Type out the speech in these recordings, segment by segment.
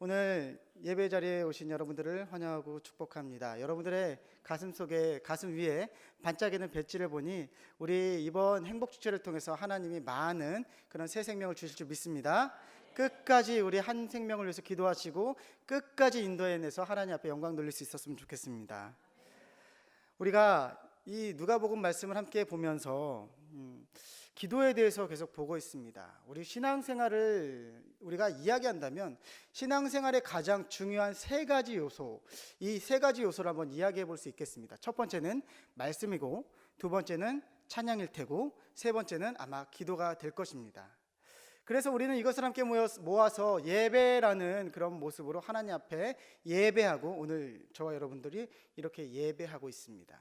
오늘 예배 자리에 오신 여러분들을 환영하고 축복합니다. 여러분들의 가슴 속에, 가슴 위에 반짝이는 배지를 보니 우리 이번 행복 축제를 통해서 하나님이 많은 그런 새 생명을 주실 줄 믿습니다. 끝까지 우리 한 생명을 위해서 기도하시고 끝까지 인도해내서 하나님 앞에 영광 돌릴 수 있었으면 좋겠습니다. 우리가 이 누가복음 말씀을 함께 보면서 기도에 대해서 계속 보고 있습니다. 우리 신앙생활을 우리가 이야기한다면 신앙생활의 가장 중요한 세 가지 요소, 이 세 가지 요소를 한번 이야기해 볼 수 있겠습니다. 첫 번째는 말씀이고, 두 번째는 찬양일 테고, 세 번째는 아마 기도가 될 것입니다. 그래서 우리는 이것을 함께 모아서 예배라는 그런 모습으로 하나님 앞에 예배하고, 오늘 저와 여러분들이 이렇게 예배하고 있습니다.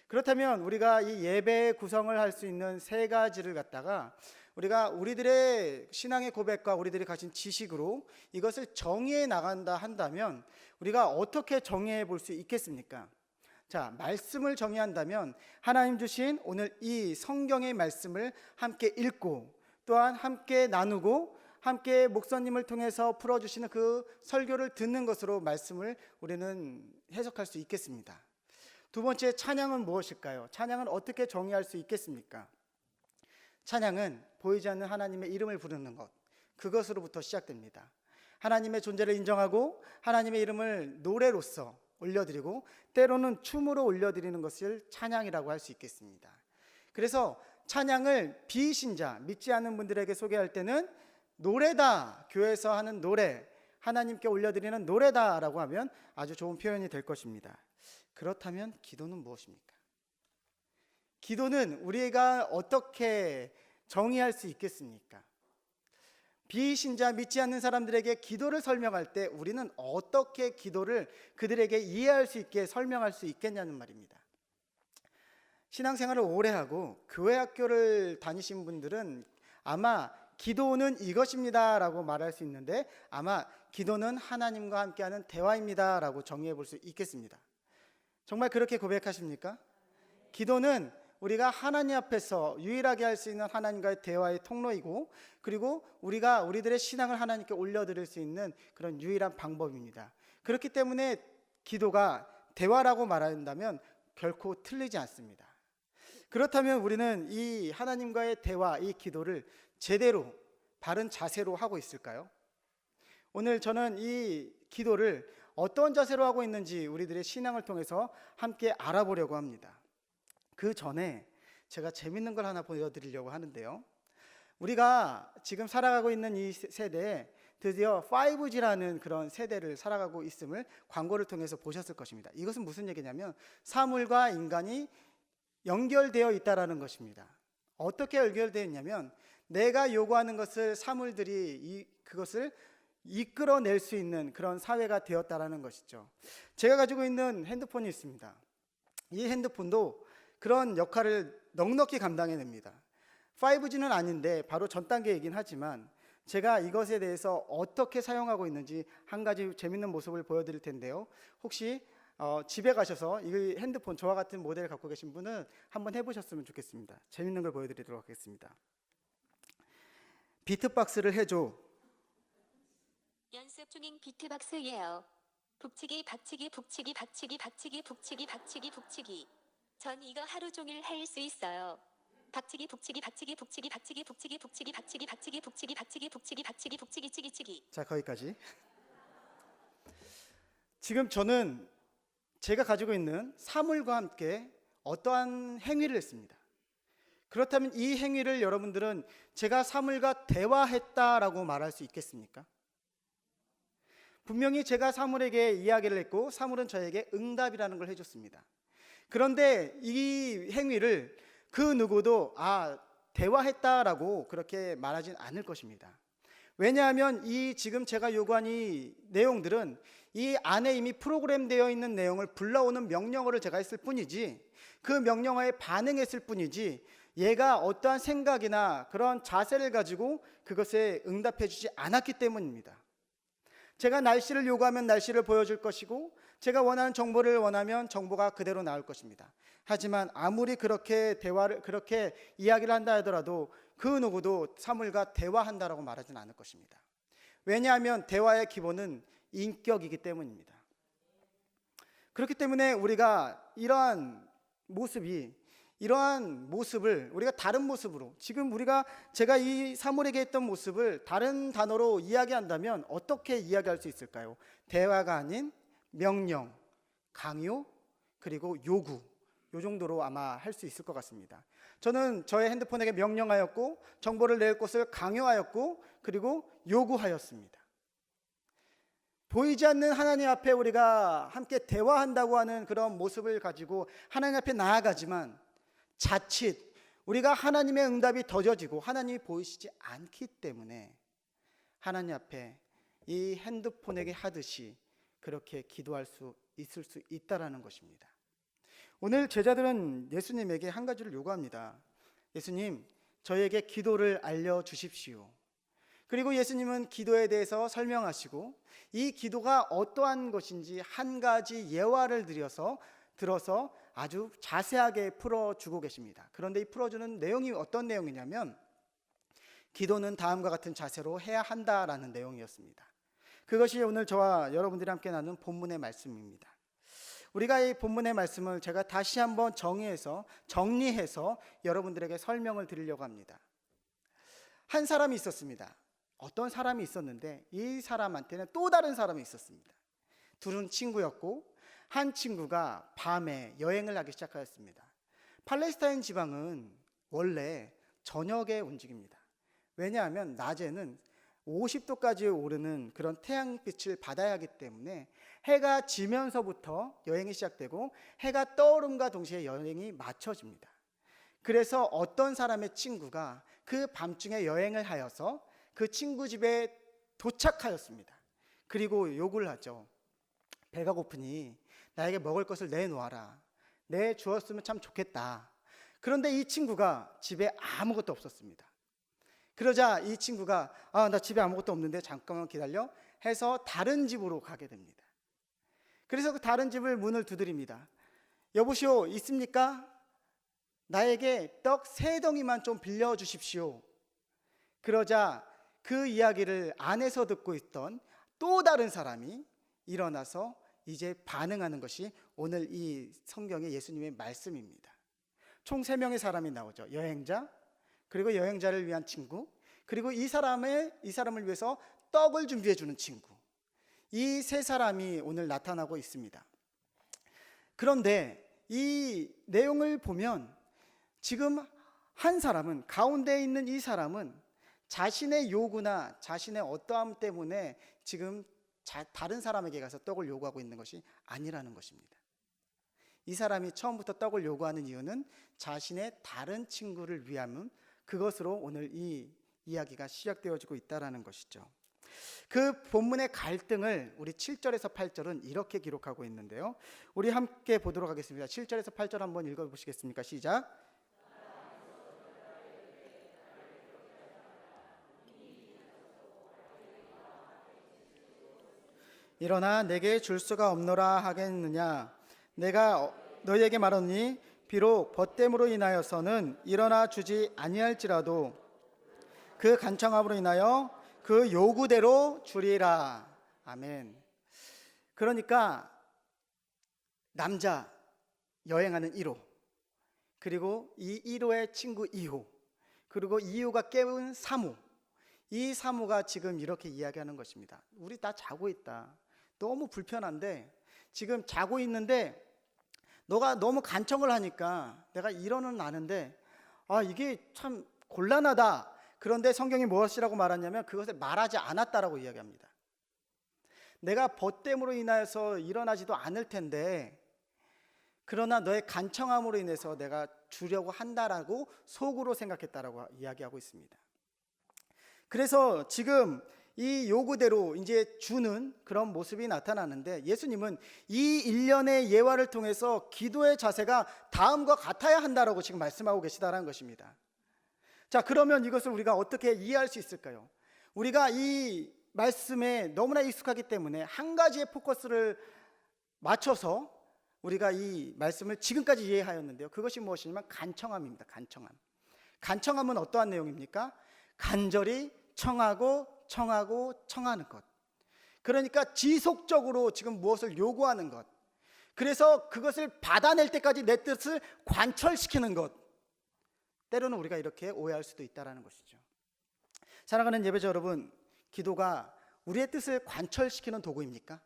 그렇다면 우리가 이 예배 구성을 할 수 있는 세 가지를 갖다가 우리가 우리들의 신앙의 고백과 우리들이 가진 지식으로 이것을 정의해 나간다 한다면 우리가 어떻게 정의해 볼 수 있겠습니까? 자, 말씀을 정의한다면 하나님 주신 오늘 이 성경의 말씀을 함께 읽고 또한 함께 나누고 함께 목사님을 통해서 풀어주시는 그 설교를 듣는 것으로 말씀을 우리는 해석할 수 있겠습니다. 두 번째, 찬양은 무엇일까요? 찬양은 어떻게 정의할 수 있겠습니까? 찬양은 보이지 않는 하나님의 이름을 부르는 것, 그것으로부터 시작됩니다. 하나님의 존재를 인정하고 하나님의 이름을 노래로서 올려드리고 때로는 춤으로 올려드리는 것을 찬양이라고 할 수 있겠습니다. 그래서 찬양을 비신자, 믿지 않는 분들에게 소개할 때는 노래다, 교회에서 하는 노래, 하나님께 올려드리는 노래다라고 하면 아주 좋은 표현이 될 것입니다. 그렇다면 기도는 무엇입니까? 기도는 우리가 어떻게 정의할 수 있겠습니까? 비신자, 믿지 않는 사람들에게 기도를 설명할 때 우리는 어떻게 기도를 그들에게 이해할 수 있게 설명할 수 있겠냐는 말입니다. 신앙생활을 오래 하고 교회 학교를 다니신 분들은 아마 기도는 이것입니다 라고 말할 수 있는데 아마 기도는 하나님과 함께하는 대화입니다 라고 정의해 볼 수 있겠습니다. 정말 그렇게 고백하십니까? 기도는 우리가 하나님 앞에서 유일하게 할 수 있는 하나님과의 대화의 통로이고 그리고 우리가 우리들의 신앙을 하나님께 올려드릴 수 있는 그런 유일한 방법입니다. 그렇기 때문에 기도가 대화라고 말한다면 결코 틀리지 않습니다. 그렇다면 우리는 이 하나님과의 대화, 이 기도를 제대로 바른 자세로 하고 있을까요? 오늘 저는 이 기도를 어떤 자세로 하고 있는지 우리들의 신앙을 통해서 함께 알아보려고 합니다. 그 전에 제가 재밌는 걸 하나 보여드리려고 하는데요. 우리가 지금 살아가고 있는 이 세대에 드디어 5G라는 그런 세대를 살아가고 있음을 광고를 통해서 보셨을 것입니다. 이것은 무슨 얘기냐면 사물과 인간이 연결되어 있다는 것입니다. 어떻게 연결되어 있냐면 내가 요구하는 것을 사물들이 그것을 이끌어낼 수 있는 그런 사회가 되었다라는 것이죠. 제가 가지고 있는 핸드폰이 있습니다. 이 핸드폰도 그런 역할을 넉넉히 감당해냅니다. 5G는 아닌데 바로 전 단계이긴 하지만 제가 이것에 대해서 어떻게 사용하고 있는지 한 가지 재밌는 모습을 보여드릴 텐데요. 혹시 집에 가셔서 이 핸드폰 저와 같은 모델을 갖고 계신 분은 한번 해보셨으면 좋겠습니다. 재밌는 걸 보여드리도록 하겠습니다. 비트박스를 해줘. 연습 중인 비트박스예요. 북치기 박치기 북치기 박치기 박치기 북치기 박치기 북치기. 전 이거 하루 종일 할 수 있어요. 박치기 북치기 박치기 북치기 박치기 북치기 북치기 박치기 박치기 북치기 박치기 북치기 박치기 북치기 치기치기. 자, 거기까지. 지금 저는 제가 가지고 있는 사물과 함께 어떠한 행위를 했습니다. 그렇다면 이 행위를 여러분들은 제가 사물과 대화했다라고 말할 수 있겠습니까? 분명히 제가 사물에게 이야기를 했고 사물은 저에게 응답이라는 걸 해줬습니다. 그런데 이 행위를 그 누구도 대화했다라고 그렇게 말하진 않을 것입니다. 왜냐하면 이 지금 제가 요구한 이 내용들은 이 안에 이미 프로그램되어 있는 내용을 불러오는 명령어를 제가 했을 뿐이지 그 명령어에 반응했을 뿐이지 얘가 어떠한 생각이나 그런 자세를 가지고 그것에 응답해 주지 않았기 때문입니다. 제가 날씨를 요구하면 날씨를 보여줄 것이고 제가 원하는 정보를 원하면 정보가 그대로 나올 것입니다. 하지만 아무리 그렇게 이야기를 한다 하더라도 그 누구도 사물과 대화한다라고 말하지는 않을 것입니다. 왜냐하면 대화의 기본은 인격이기 때문입니다. 그렇기 때문에 우리가 이러한 모습을 우리가 다른 모습으로, 지금 제가 이 사물에게 했던 모습을 다른 단어로 이야기한다면 어떻게 이야기할 수 있을까요? 대화가 아닌 명령, 강요, 그리고 요구, 요 정도로 아마 할 수 있을 것 같습니다. 저는 저의 핸드폰에게 명령하였고, 정보를 낼 것을 강요하였고, 그리고 요구하였습니다. 보이지 않는 하나님 앞에 우리가 함께 대화한다고 하는 그런 모습을 가지고 하나님 앞에 나아가지만, 자칫 우리가 하나님의 응답이 더뎌지고 하나님이 보이시지 않기 때문에 하나님 앞에 이 핸드폰에게 하듯이 그렇게 기도할 수 있을 수 있다라는 것입니다. 오늘 제자들은 예수님에게 한 가지를 요구합니다. 예수님, 저에게 기도를 알려주십시오. 그리고 예수님은 기도에 대해서 설명하시고 이 기도가 어떠한 것인지 한 가지 예화를 들어서 아주 자세하게 풀어주고 계십니다. 그런데 이 풀어주는 내용이 어떤 내용이냐면, 기도는 다음과 같은 자세로 해야 한다라는 내용이었습니다. 그것이 오늘 저와 여러분들이 함께 나눈 본문의 말씀입니다. 우리가 이 본문의 말씀을 제가 다시 한번 정리해서 여러분들에게 설명을 드리려고 합니다. 한 사람이 있었습니다. 어떤 사람이 있었는데 이 사람한테는 또 다른 사람이 있었습니다. 둘은 친구였고, 한 친구가 밤에 여행을 하기 시작하였습니다. 팔레스타인 지방은 원래 저녁에 움직입니다. 왜냐하면 낮에는 50도까지 오르는 그런 태양빛을 받아야 하기 때문에 해가 지면서부터 여행이 시작되고 해가 떠오름과 동시에 여행이 마쳐집니다. 그래서 어떤 사람의 친구가 그 밤중에 여행을 하여서 그 친구 집에 도착하였습니다. 그리고 요구를 하죠. 배가 고프니 나에게 먹을 것을 내놓아라. 내주었으면 참 좋겠다. 그런데 이 친구가 집에 아무것도 없었습니다. 그러자 이 친구가 나 집에 아무것도 없는데 잠깐만 기다려 해서 다른 집으로 가게 됩니다. 그래서 그 다른 집을 문을 두드립니다. 여보시오, 있습니까? 나에게 떡 3덩이만 좀 빌려주십시오. 그러자 그 이야기를 안에서 듣고 있던 또 다른 사람이 일어나서 이제 반응하는 것이 오늘 이 성경의 예수님의 말씀입니다. 총 3명의 사람이 나오죠. 여행자, 그리고 여행자를 위한 친구, 그리고 이 사람을 위해서 떡을 준비해 주는 친구. 이 3사람이 오늘 나타나고 있습니다. 그런데 이 내용을 보면 지금 한 사람은, 가운데 있는 이 사람은 자신의 요구나 자신의 어떠함 때문에 지금 다른 사람에게 가서 떡을 요구하고 있는 것이 아니라는 것입니다. 이 사람이 처음부터 떡을 요구하는 이유는 자신의 다른 친구를 위함은, 그것으로 오늘 이 이야기가 시작되어지고 있다는 것이죠. 그 본문의 갈등을 우리 7절에서 8절은 이렇게 기록하고 있는데요. 우리 함께 보도록 하겠습니다. 7절에서 8절 한번 읽어보시겠습니까? 시작. 일어나 내게 줄 수가 없노라 하겠느냐? 내가 너희에게 말하노니 비록 벗됨으로 인하여서는 일어나 주지 아니할지라도 그 간청함으로 인하여 그 요구대로 주리라. 아멘. 그러니까 남자 여행하는 1호, 그리고 이 1호의 친구 2호, 그리고 2호가 깨운 3호, 이 3호가 지금 이렇게 이야기하는 것입니다. 우리 다 자고 있다. 너무 불편한데 지금 자고 있는데 너가 너무 간청을 하니까 내가 일어는 나는데 이게 참 곤란하다. 그런데 성경이 무엇이라고 말하냐면 그것을 말하지 않았다라고 이야기합니다. 내가 벗됨으로 인하여서 일어나지도 않을 텐데 그러나 너의 간청함으로 인해서 내가 주려고 한다라고 속으로 생각했다라고 이야기하고 있습니다. 그래서 지금 이 요구대로 이제 주는 그런 모습이 나타나는데, 예수님은 이 일련의 예화를 통해서 기도의 자세가 다음과 같아야 한다라고 지금 말씀하고 계시다라는 것입니다. 자, 그러면 이것을 우리가 어떻게 이해할 수 있을까요? 우리가 이 말씀에 너무나 익숙하기 때문에 한 가지의 포커스를 맞춰서 우리가 이 말씀을 지금까지 이해하였는데요. 그것이 무엇이냐면 간청함입니다. 간청함은 어떠한 내용입니까? 간절히 청하고 청하고 청하는 것. 그러니까 지속적으로 지금 무엇을 요구하는 것. 그래서 그것을 받아낼 때까지 내 뜻을 관철시키는 것. 때로는 우리가 이렇게 오해할 수도 있다는 것이죠. 사랑하는 예배자 여러분, 기도가 우리의 뜻을 관철시키는 도구입니까?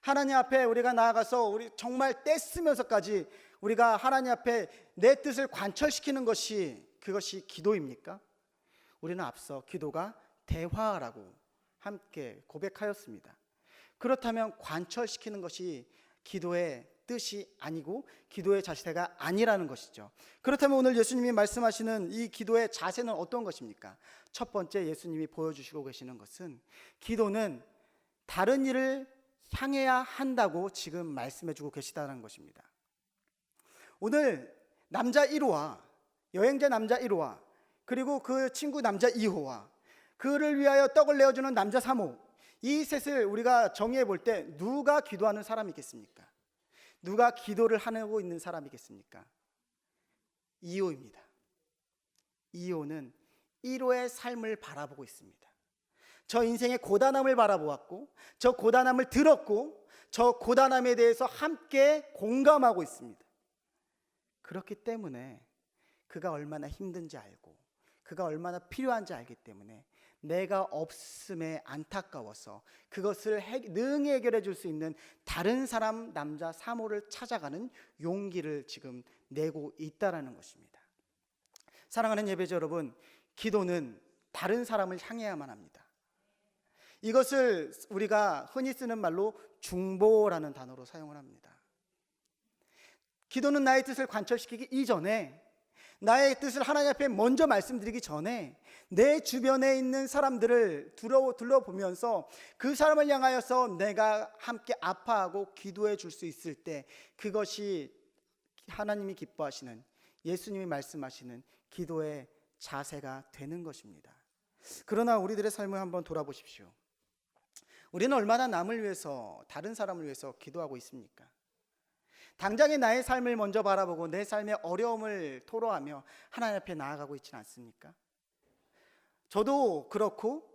하나님 앞에 우리가 나아가서 우리 정말 떼쓰면서까지 우리가 하나님 앞에 내 뜻을 관철시키는 것이 그것이 기도입니까? 우리는 앞서 기도가 대화라고 함께 고백하였습니다. 그렇다면 관철시키는 것이 기도의 뜻이 아니고 기도의 자세가 아니라는 것이죠. 그렇다면 오늘 예수님이 말씀하시는 이 기도의 자세는 어떤 것입니까? 첫 번째 예수님이 보여주시고 계시는 것은 기도는 다른 일을 향해야 한다고 지금 말씀해주고 계시다는 것입니다. 오늘 남자 1호와 여행자 남자 1호와 그리고 그 친구 남자 2호와 그를 위하여 떡을 내어주는 남자 3호, 이 셋을 우리가 정의해 볼 때 누가 기도하는 사람이겠습니까? 누가 기도를 하고 있는 사람이겠습니까? 2호입니다. 2호는 1호의 삶을 바라보고 있습니다. 저 인생의 고단함을 바라보았고 저 고단함을 들었고 저 고단함에 대해서 함께 공감하고 있습니다. 그렇기 때문에 그가 얼마나 힘든지 알고 그가 얼마나 필요한지 알기 때문에 내가 없음에 안타까워서 그것을 능히 해결해 줄 수 있는 다른 사람 남자 3호를 찾아가는 용기를 지금 내고 있다라는 것입니다. 사랑하는 예배자 여러분, 기도는 다른 사람을 향해야만 합니다. 이것을 우리가 흔히 쓰는 말로 중보라는 단어로 사용을 합니다. 기도는 나의 뜻을 관철시키기 이전에, 나의 뜻을 하나님 앞에 먼저 말씀드리기 전에 내 주변에 있는 사람들을 둘러보면서 그 사람을 향하여서 내가 함께 아파하고 기도해 줄 수 있을 때 그것이 하나님이 기뻐하시는, 예수님이 말씀하시는 기도의 자세가 되는 것입니다. 그러나 우리들의 삶을 한번 돌아보십시오. 우리는 얼마나 남을 위해서, 다른 사람을 위해서 기도하고 있습니까? 당장의 나의 삶을 먼저 바라보고 내 삶의 어려움을 토로하며 하나님 앞에 나아가고 있지는 않습니까? 저도 그렇고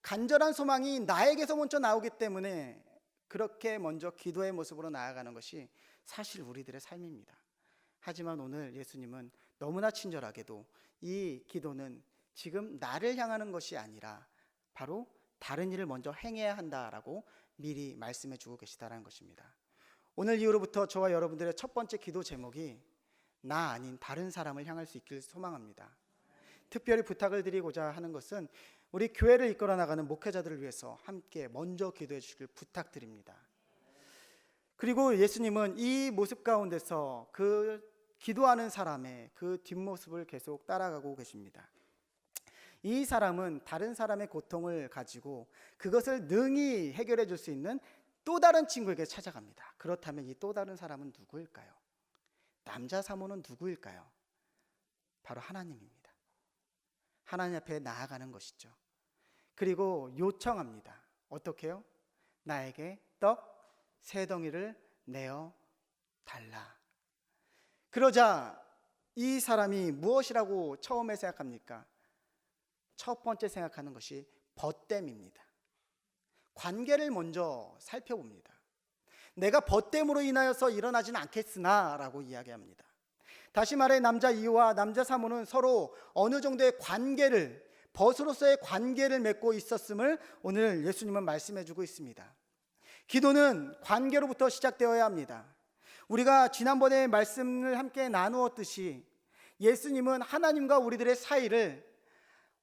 간절한 소망이 나에게서 먼저 나오기 때문에 그렇게 먼저 기도의 모습으로 나아가는 것이 사실 우리들의 삶입니다. 하지만 오늘 예수님은 너무나 친절하게도 이 기도는 지금 나를 향하는 것이 아니라 바로 다른 일을 먼저 행해야 한다라고 미리 말씀해 주고 계시다는 것입니다. 오늘 이후로부터 저와 여러분들의 첫 번째 기도 제목이 나 아닌 다른 사람을 향할 수 있길 소망합니다. 특별히 부탁을 드리고자 하는 것은 우리 교회를 이끌어 나가는 목회자들을 위해서 함께 먼저 기도해 주시길 부탁드립니다. 그리고 예수님은 이 모습 가운데서 그 기도하는 사람의 그 뒷모습을 계속 따라가고 계십니다. 이 사람은 다른 사람의 고통을 가지고 그것을 능히 해결해 줄 수 있는 또 다른 친구에게 찾아갑니다. 그렇다면 이 또 다른 사람은 누구일까요? 남자 3호는 누구일까요? 바로 하나님입니다. 하나님 앞에 나아가는 것이죠. 그리고 요청합니다. 어떻게요? 나에게 떡 3덩이를 내어 달라. 그러자 이 사람이 무엇이라고 처음에 생각합니까? 첫 번째 생각하는 것이 벗됨입니다. 관계를 먼저 살펴봅니다. 내가 벗됨으로 인하여서 일어나지는 않겠으나 라고 이야기합니다. 다시 말해 남자 2호와 남자 3호는 서로 어느 정도의 관계를, 벗으로서의 관계를 맺고 있었음을 오늘 예수님은 말씀해 주고 있습니다. 기도는 관계로부터 시작되어야 합니다. 우리가 지난번에 말씀을 함께 나누었듯이 예수님은 하나님과 우리들의 사이를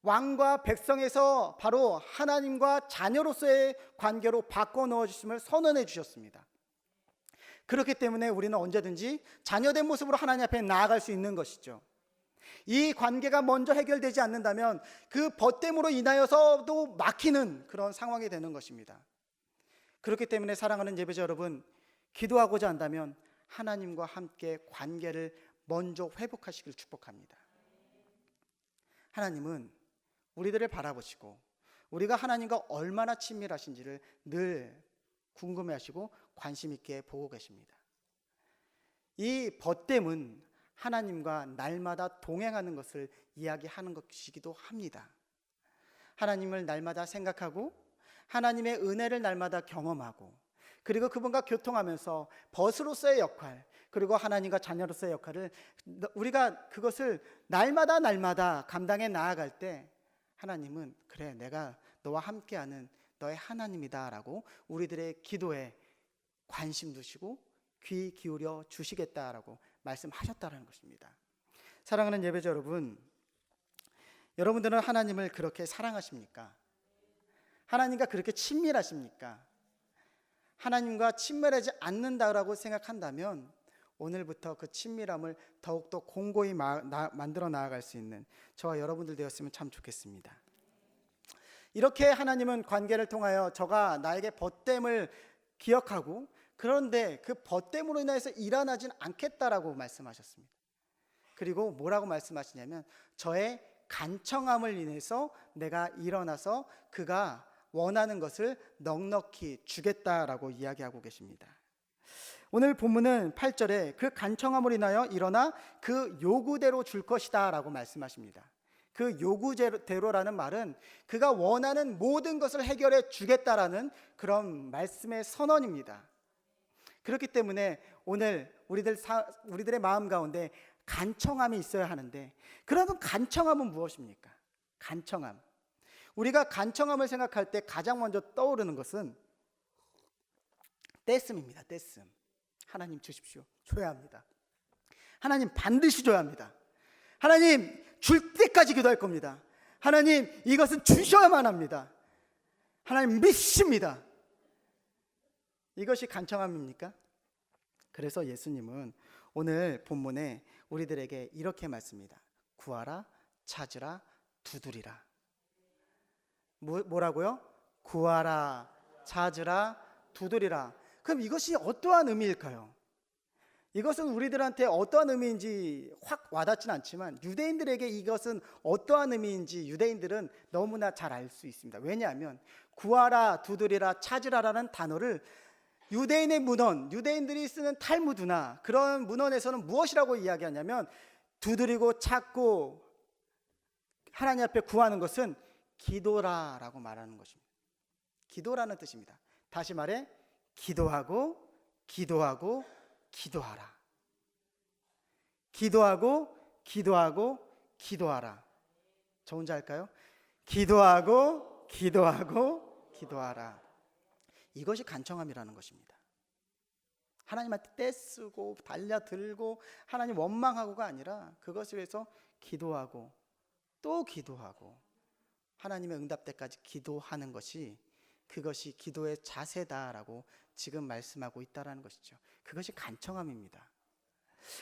왕과 백성에서 바로 하나님과 자녀로서의 관계로 바꿔 넣어주심을 선언해 주셨습니다. 그렇기 때문에 우리는 언제든지 자녀된 모습으로 하나님 앞에 나아갈 수 있는 것이죠. 이 관계가 먼저 해결되지 않는다면 그 벗됨으로 인하여서도 막히는 그런 상황이 되는 것입니다. 그렇기 때문에 사랑하는 예배자 여러분, 기도하고자 한다면 하나님과 함께 관계를 먼저 회복하시길 축복합니다. 하나님은 우리들을 바라보시고 우리가 하나님과 얼마나 친밀하신지를 늘 궁금해하시고 관심 있게 보고 계십니다. 이 벗됨은 하나님과 날마다 동행하는 것을 이야기하는 것이기도 합니다. 하나님을 날마다 생각하고 하나님의 은혜를 날마다 경험하고 그리고 그분과 교통하면서 벗으로서의 역할 그리고 하나님과 자녀로서의 역할을 우리가 그것을 날마다 감당해 나아갈 때 하나님은 그래 내가 너와 함께하는 너의 하나님이다 라고 우리들의 기도에 관심 두시고 귀 기울여 주시겠다라고 말씀하셨다는 것입니다. 사랑하는 예배자 여러분, 여러분들은 하나님을 그렇게 사랑하십니까? 하나님과 그렇게 친밀하십니까? 하나님과 친밀하지 않는다라고 생각한다면 오늘부터 그 친밀함을 더욱더 공고히 만들어 나아갈 수 있는 저와 여러분들 되었으면 참 좋겠습니다. 이렇게 하나님은 관계를 통하여 저가 나에게 벗됨을 기억하고 그런데 그 벗됨으로 인해서 일어나진 않겠다라고 말씀하셨습니다. 그리고 뭐라고 말씀하시냐면 저의 간청함을 인해서 내가 일어나서 그가 원하는 것을 넉넉히 주겠다라고 이야기하고 계십니다. 오늘 본문은 8절에 그 간청함을 인하여 일어나 그 요구대로 줄 것이다 라고 말씀하십니다. 그 요구대로라는 말은 그가 원하는 모든 것을 해결해 주겠다라는 그런 말씀의 선언입니다. 그렇기 때문에 오늘 우리들의 마음 가운데 간청함이 있어야 하는데 그러면 간청함은 무엇입니까? 간청함. 우리가 간청함을 생각할 때 가장 먼저 떠오르는 것은 떼씀입니다. 떼씀. 하나님 주십시오. 줘야 합니다. 하나님 반드시 줘야 합니다. 하나님 줄 때까지 기도할 겁니다. 하나님 이것은 주셔야만 합니다. 하나님 믿습니다. 이것이 간청함입니까? 그래서 예수님은 오늘 본문에 우리들에게 이렇게 말씀합니다. 구하라, 찾으라, 두드리라. 뭐라고요? 구하라, 찾으라, 두드리라. 그럼 이것이 어떠한 의미일까요? 이것은 우리들한테 어떠한 의미인지 확 와닿지는 않지만 유대인들에게 이것은 어떠한 의미인지 유대인들은 너무나 잘 알 수 있습니다. 왜냐하면 구하라, 두드리라, 찾으라라는 단어를 유대인의 문헌, 유대인들이 쓰는 탈무드나 그런 문헌에서는 무엇이라고 이야기하냐면 두드리고 찾고 하나님 앞에 구하는 것은 기도라라고 말하는 것입니다. 기도라는 뜻입니다. 다시 말해 기도하고 기도하고 기도하라. 기도하고 기도하고 기도하라. 저 혼자 할까요? 기도하고 기도하고 기도하라. 이것이 간청함이라는 것입니다. 하나님한테 떼쓰고 달려들고 하나님 원망하고가 아니라 그것을 위해서 기도하고 또 기도하고 하나님의 응답 때까지 기도하는 것이 그것이 기도의 자세다라고 지금 말씀하고 있다라는 것이죠. 그것이 간청함입니다.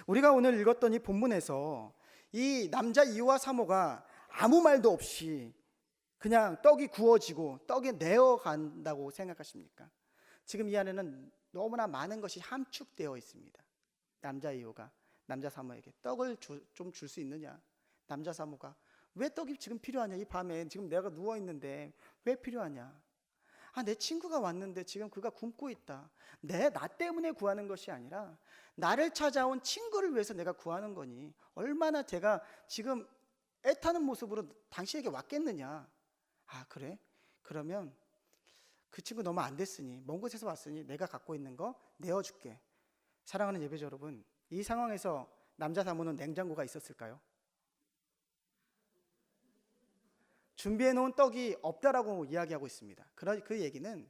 우리가 오늘 읽었던 이 본문에서 이 남자 2호와 3호가 아무 말도 없이 그냥 떡이 구워지고 떡이 내어간다고 생각하십니까? 지금 이 안에는 너무나 많은 것이 함축되어 있습니다. 남자 2호가 남자 3호에게 떡을 좀 줄 수 있느냐? 남자 3호가 왜 떡이 지금 필요하냐? 이 밤에 지금 내가 누워있는데 왜 필요하냐? 내 친구가 왔는데 지금 그가 굶고 있다. 나 때문에 구하는 것이 아니라 나를 찾아온 친구를 위해서 내가 구하는 거니 얼마나 제가 지금 애타는 모습으로 당신에게 왔겠느냐? 그래? 그러면 그 친구 너무 안 됐으니 먼 곳에서 왔으니 내가 갖고 있는 거 내어줄게. 사랑하는 예배자 여러분, 이 상황에서 남자 3호는 냉장고가 있었을까요? 준비해 놓은 떡이 없다라고 이야기하고 있습니다. 그 얘기는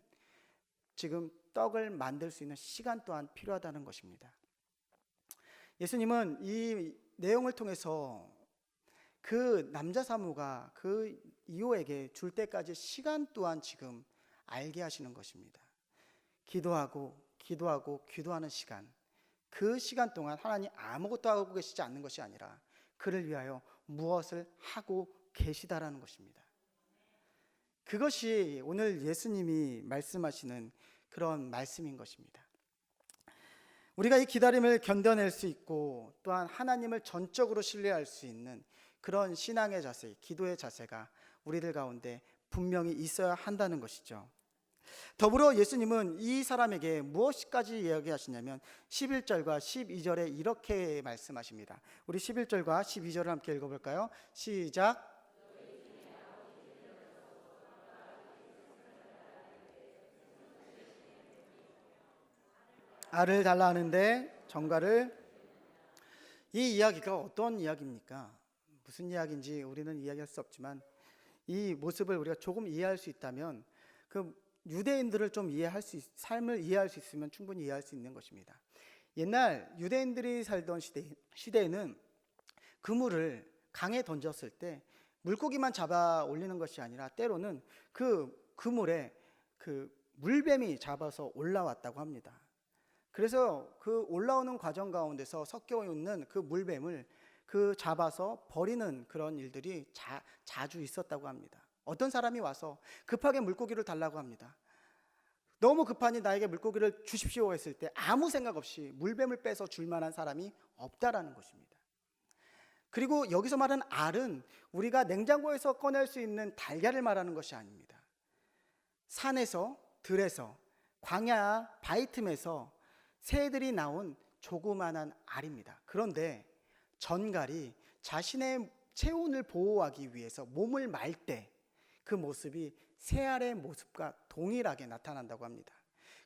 지금 떡을 만들 수 있는 시간 또한 필요하다는 것입니다. 예수님은 이 내용을 통해서 그 남자 3호가 그 2호에게 줄 때까지 시간 또한 지금 알게 하시는 것입니다. 기도하고 기도하는 시간, 그 시간 동안 하나님 아무것도 하고 계시지 않는 것이 아니라 그를 위하여 무엇을 하고 계시다라는 것입니다. 그것이 오늘 예수님이 말씀하시는 그런 말씀인 것입니다. 우리가 이 기다림을 견뎌낼 수 있고 또한 하나님을 전적으로 신뢰할 수 있는 그런 신앙의 자세, 기도의 자세가 우리들 가운데 분명히 있어야 한다는 것이죠. 더불어 예수님은 이 사람에게 무엇까지 이야기하시냐면 11절과 12절에 이렇게 말씀하십니다. 우리 11절과 12절을 함께 읽어볼까요? 시작. 알을 달라 하는데 정갈을, 이 이야기가 어떤 이야기입니까? 무슨 이야기인지 우리는 이야기할 수 없지만 이 모습을 우리가 조금 이해할 수 있다면 그 유대인들을 좀 이해할 수 삶을 이해할 수 있으면 충분히 이해할 수 있는 것입니다. 옛날 유대인들이 살던 시대에는 그물을 강에 던졌을 때 물고기만 잡아 올리는 것이 아니라 때로는 그 그물에 그 물뱀이 잡아서 올라왔다고 합니다. 그래서 그 올라오는 과정 가운데서 섞여 있는 그 물뱀을 그 잡아서 버리는 그런 일들이 자주 있었다고 합니다. 어떤 사람이 와서 급하게 물고기를 달라고 합니다. 너무 급하니 나에게 물고기를 주십시오 했을 때 아무 생각 없이 물뱀을 빼서 줄 만한 사람이 없다라는 것입니다. 그리고 여기서 말하는 알은 우리가 냉장고에서 꺼낼 수 있는 달걀을 말하는 것이 아닙니다. 산에서, 들에서, 광야 바위 틈에서 새들이 나온 조그만한 알입니다. 그런데 전갈이 자신의 체온을 보호하기 위해서 몸을 말 때 그 모습이 새알의 모습과 동일하게 나타난다고 합니다.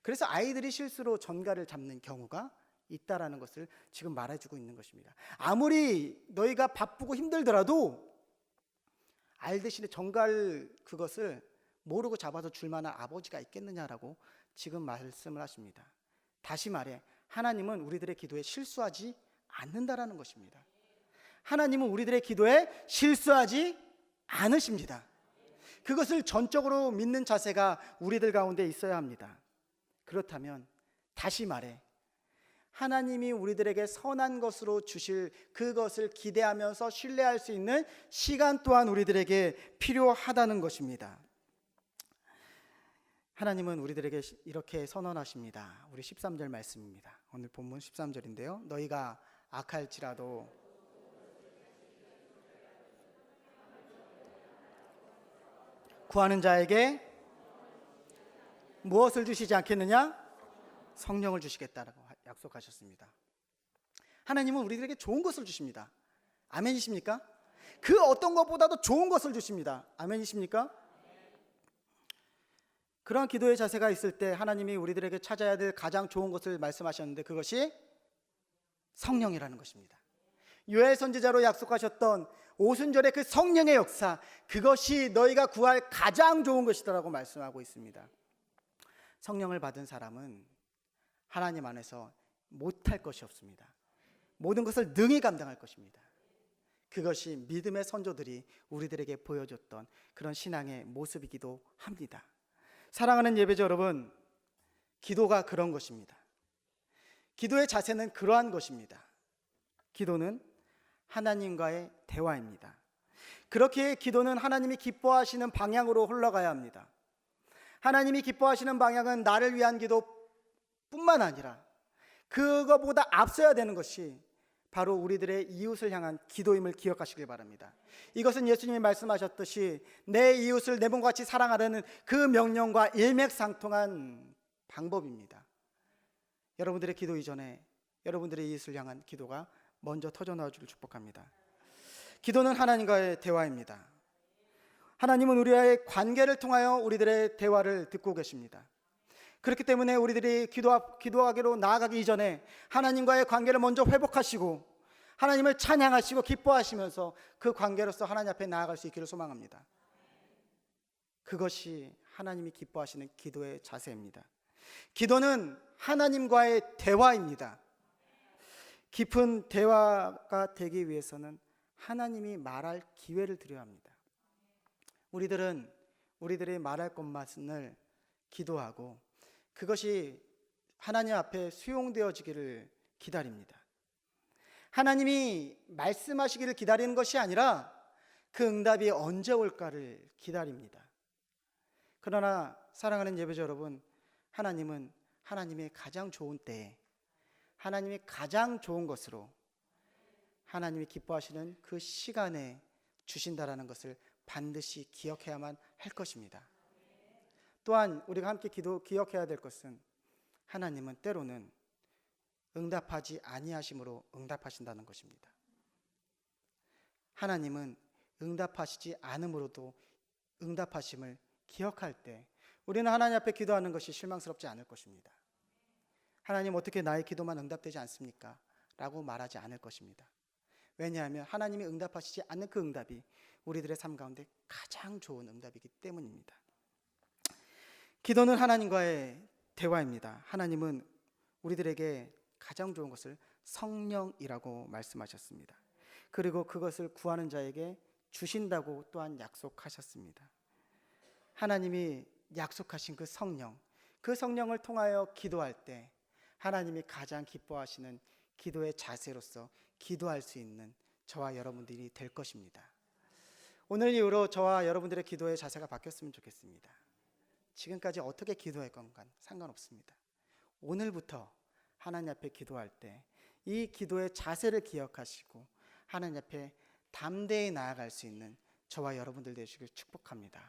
그래서 아이들이 실수로 전갈을 잡는 경우가 있다라는 것을 지금 말해주고 있는 것입니다. 아무리 너희가 바쁘고 힘들더라도 알 대신에 전갈 그것을 모르고 잡아서 줄 만한 아버지가 있겠느냐라고 지금 말씀을 하십니다. 다시 말해 하나님은 우리들의 기도에 실수하지 않는다라는 것입니다. 하나님은 우리들의 기도에 실수하지 않으십니다. 그것을 전적으로 믿는 자세가 우리들 가운데 있어야 합니다. 그렇다면 다시 말해 하나님이 우리들에게 선한 것으로 주실 그것을 기대하면서 신뢰할 수 있는 시간 또한 우리들에게 필요하다는 것입니다. 하나님은 우리들에게 이렇게 선언하십니다. 우리 13절 말씀입니다. 오늘 본문 13절인데요. 너희가 악할지라도 구하는 자에게 무엇을 주시지 않겠느냐? 성령을 주시겠다라고 약속하셨습니다. 하나님은 우리들에게 좋은 것을 주십니다. 아멘이십니까? 그 어떤 것보다도 좋은 것을 주십니다. 아멘이십니까? 그러한 기도의 자세가 있을 때 하나님이 우리들에게 찾아야 될 가장 좋은 것을 말씀하셨는데 그것이 성령이라는 것입니다. 요엘 선지자로 약속하셨던 오순절의 그 성령의 역사, 그것이 너희가 구할 가장 좋은 것이다라고 말씀하고 있습니다. 성령을 받은 사람은 하나님 안에서 못할 것이 없습니다. 모든 것을 능히 감당할 것입니다. 그것이 믿음의 선조들이 우리들에게 보여줬던 그런 신앙의 모습이기도 합니다. 사랑하는 예배자 여러분, 기도가 그런 것입니다. 기도의 자세는 그러한 것입니다. 기도는 하나님과의 대화입니다. 그렇게 기도는 하나님이 기뻐하시는 방향으로 흘러가야 합니다. 하나님이 기뻐하시는 방향은 나를 위한 기도뿐만 아니라 그거보다 앞서야 되는 것이 바로 우리들의 이웃을 향한 기도임을 기억하시길 바랍니다. 이것은 예수님이 말씀하셨듯이 내 이웃을 내 몸과 같이 사랑하라는 그 명령과 일맥상통한 방법입니다. 여러분들의 기도 이전에 여러분들의 이웃을 향한 기도가 먼저 터져나오기를 축복합니다. 기도는 하나님과의 대화입니다. 하나님은 우리와의 관계를 통하여 우리들의 대화를 듣고 계십니다. 그렇기 때문에 우리들이 기도하기로 나아가기 이전에 하나님과의 관계를 먼저 회복하시고 하나님을 찬양하시고 기뻐하시면서 그 관계로서 하나님 앞에 나아갈 수 있기를 소망합니다. 그것이 하나님이 기뻐하시는 기도의 자세입니다. 기도는 하나님과의 대화입니다. 깊은 대화가 되기 위해서는 하나님이 말할 기회를 드려야 합니다. 우리들은 우리들이 말할 것만을 기도하고 그것이 하나님 앞에 수용되어지기를 기다립니다. 하나님이 말씀하시기를 기다리는 것이 아니라 그 응답이 언제 올까를 기다립니다. 그러나 사랑하는 예배자 여러분, 하나님은 하나님의 가장 좋은 때에 하나님이 가장 좋은 것으로 하나님이 기뻐하시는 그 시간에 주신다라는 것을 반드시 기억해야만 할 것입니다. 또한 우리가 함께 기억해야 될 것은 하나님은 때로는 응답하지 아니하심으로 응답하신다는 것입니다. 하나님은 응답하시지 않음으로도 응답하심을 기억할 때 우리는 하나님 앞에 기도하는 것이 실망스럽지 않을 것입니다. 하나님 어떻게 나의 기도만 응답되지 않습니까? 라고 말하지 않을 것입니다. 왜냐하면 하나님이 응답하시지 않는 그 응답이 우리들의 삶 가운데 가장 좋은 응답이기 때문입니다. 기도는 하나님과의 대화입니다. 하나님은 우리들에게 가장 좋은 것을 성령이라고 말씀하셨습니다. 그리고 그것을 구하는 자에게 주신다고 또한 약속하셨습니다. 하나님이 약속하신 그 성령을 통하여 기도할 때 하나님이 가장 기뻐하시는 기도의 자세로서 기도할 수 있는 저와 여러분들이 될 것입니다. 오늘 이후로 저와 여러분들의 기도의 자세가 바뀌었으면 좋겠습니다. 지금까지 어떻게 기도할 건가 상관없습니다. 오늘부터 하나님 앞에 기도할 때 이 기도의 자세를 기억하시고 하나님 앞에 담대히 나아갈 수 있는 저와 여러분들 되시길 축복합니다.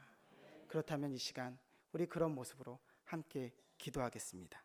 그렇다면 이 시간 우리 그런 모습으로 함께 기도하겠습니다.